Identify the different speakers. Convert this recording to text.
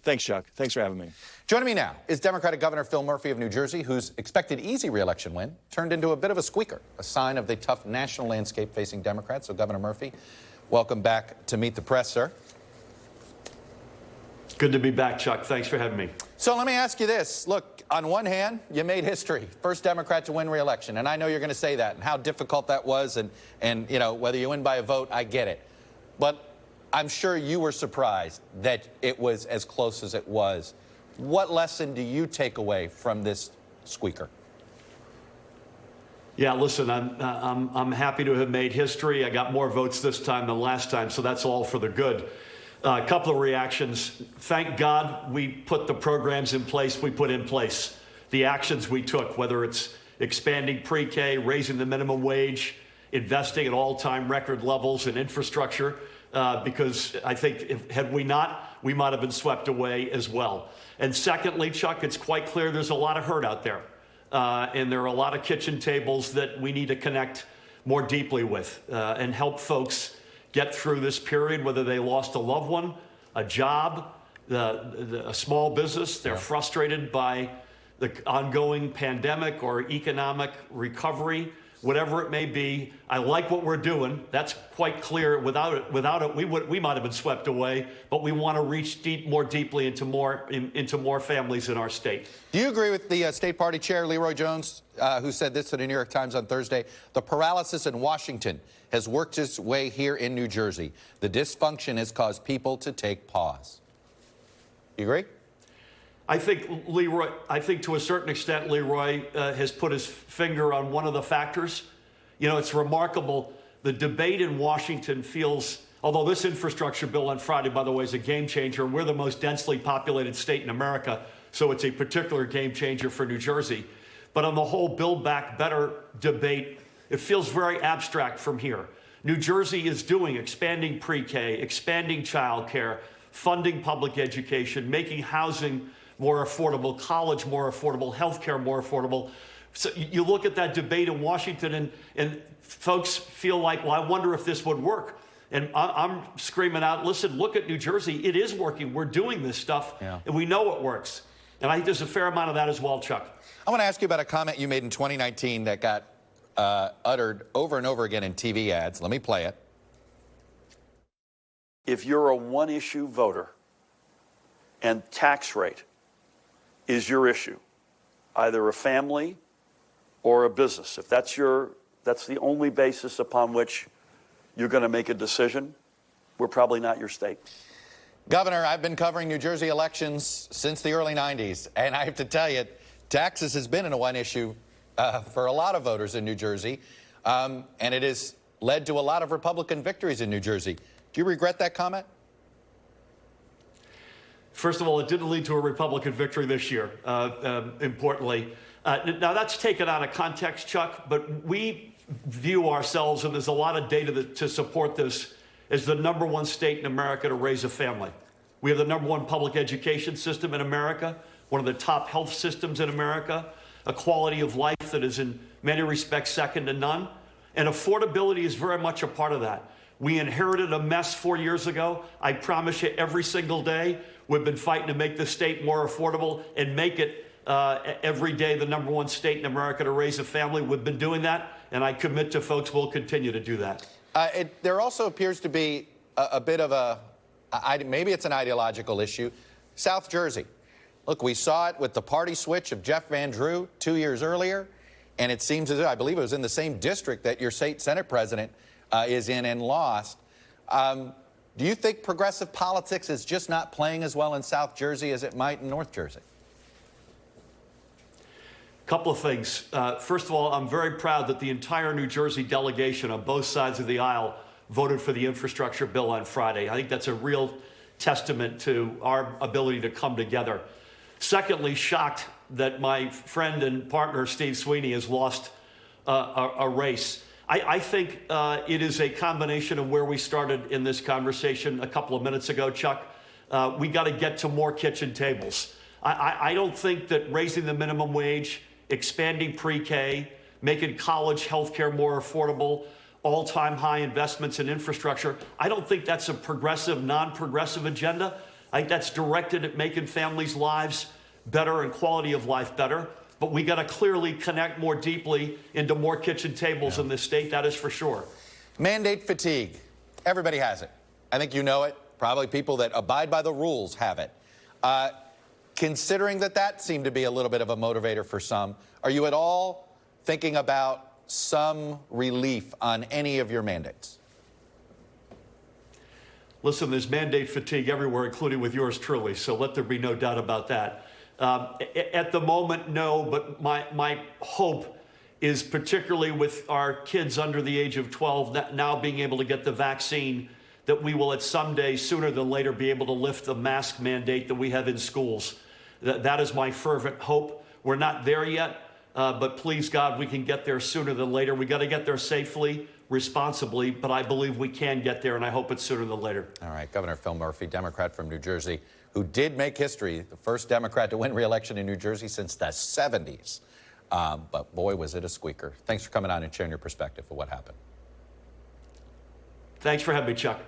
Speaker 1: Thanks, Chuck. Thanks for having me.
Speaker 2: Joining me now is Democratic Governor Phil Murphy of New Jersey, whose expected easy re-election win turned into a bit of a squeaker, a sign of the tough national landscape facing Democrats. So, Governor Murphy, welcome back to Meet the Press, sir.
Speaker 3: Good to be back, Chuck. Thanks for having me.
Speaker 2: So let me ask you this. Look, on one hand, you made history. First Democrat to win re-election. And I know you're going to say that and how difficult that was. And you know, whether you win by a vote, I get it. But I'm sure you were surprised that it was as close as it was. What lesson do you take away from this squeaker?
Speaker 3: Yeah, listen, I'm happy to have made history. I got more votes this time than last time, so that's all for the good. A couple of reactions. Thank God we put the programs in place we put in place. The actions we took, whether it's expanding pre-K, raising the minimum wage, investing at all-time record levels in infrastructure, because I think had we not, we might have been swept away as well. And secondly, Chuck, it's quite clear there's a lot of hurt out there. And there are a lot of kitchen tables that we need to connect more deeply with and help folks get through this period, whether they lost a loved one, a job, a small business. They're frustrated by the ongoing pandemic or economic recovery, whatever it may be. I like what we're doing. That's quite clear. Without it, we might have been swept away, but we want to reach more deeply into more families in our state.
Speaker 2: Do you agree with the state party chair, Leroy Jones, who said this to the New York Times on Thursday? The paralysis in Washington has worked its way here in New Jersey. The dysfunction has caused people to take pause. You agree?
Speaker 3: I think to a certain extent, Leroy has put his finger on one of the factors. You know, it's remarkable. The debate in Washington feels, although this infrastructure bill on Friday, by the way, is a game changer, and we're the most densely populated state in America, so it's a particular game changer for New Jersey. But on the whole Build Back Better debate, it feels very abstract from here. New Jersey is doing expanding pre-K, expanding child care, funding public education, making housing more affordable, college more affordable, health care more affordable. So you look at that debate in Washington and folks feel like, well, I wonder if this would work. And I'm screaming out, listen, look at New Jersey. It is working. We're doing this stuff, and we know it works. And I think there's a fair amount of that as well, Chuck.
Speaker 2: I want to ask you about a comment you made in 2019 that got uttered over and over again in TV ads. Let me play it.
Speaker 4: If you're a one-issue voter and tax rate is your issue, either a family or a business, if that's the only basis upon which you're going to make a decision, we're probably not your state.
Speaker 2: Governor, I've been covering New Jersey elections since the early 90s, and I have to tell you, taxes has been a one issue for a lot of voters in New Jersey, and it has led to a lot of Republican victories in New Jersey. Do you regret that comment?
Speaker 3: First of all, it didn't lead to a Republican victory this year, importantly. Now, that's taken out of context, Chuck, but we view ourselves, and there's a lot of data to support this, as the #1 state in America to raise a family. We have the #1 public education system in America, one of the top health systems in America, a quality of life that is in many respects second to none, and affordability is very much a part of that. We inherited a mess 4 years ago. I promise you, every single day, we've been fighting to make the state more affordable and make it every day the #1 state in America to raise a family. We've been doing that, and I commit to folks we'll continue to do that.
Speaker 2: There also appears to be a bit of maybe it's an ideological issue. South Jersey. Look, we saw it with the party switch of Jeff Van Drew 2 years earlier, and it seems as if, I believe it was in the same district that your state Senate president is in and lost. Do you think progressive politics is just not playing as well in South Jersey as it might in North Jersey?
Speaker 3: Couple of things. First of all, I'm very proud that the entire New Jersey delegation on both sides of the aisle voted for the infrastructure bill on Friday. I think that's a real testament to our ability to come together. Secondly, shocked that my friend and partner Steve Sweeney has lost a race. I think it is a combination of where we started in this conversation a couple of minutes ago, Chuck. We got to get to more kitchen tables. I don't think that raising the minimum wage, expanding pre-K, making college health care more affordable, all-time high investments in infrastructure, I don't think that's a progressive, non-progressive agenda. I think that's directed at making families' lives better and quality of life better. But we got to clearly connect more deeply into more kitchen tables in this state, that is for sure.
Speaker 2: Mandate fatigue. Everybody has it. I think you know it. Probably people that abide by the rules have it. Considering that seemed to be a little bit of a motivator for some, are you at all thinking about some relief on any of your mandates?
Speaker 3: Listen, there's mandate fatigue everywhere, including with yours truly, so let there be no doubt about that. At the moment, no, but my hope is particularly with our kids under the age of 12 now being able to get the vaccine, that we will at some day, sooner than later, be able to lift the mask mandate that we have in schools. That is my fervent hope. We're not there yet, but please, God, we can get there sooner than later. We got to get there safely, responsibly, but I believe we can get there, and I hope it's sooner than later.
Speaker 2: All right, Governor Phil Murphy, Democrat from New Jersey, who did make history, the first Democrat to win re-election in New Jersey since the 70s. But boy, was it a squeaker. Thanks for coming on and sharing your perspective of what happened.
Speaker 3: Thanks for having me, Chuck.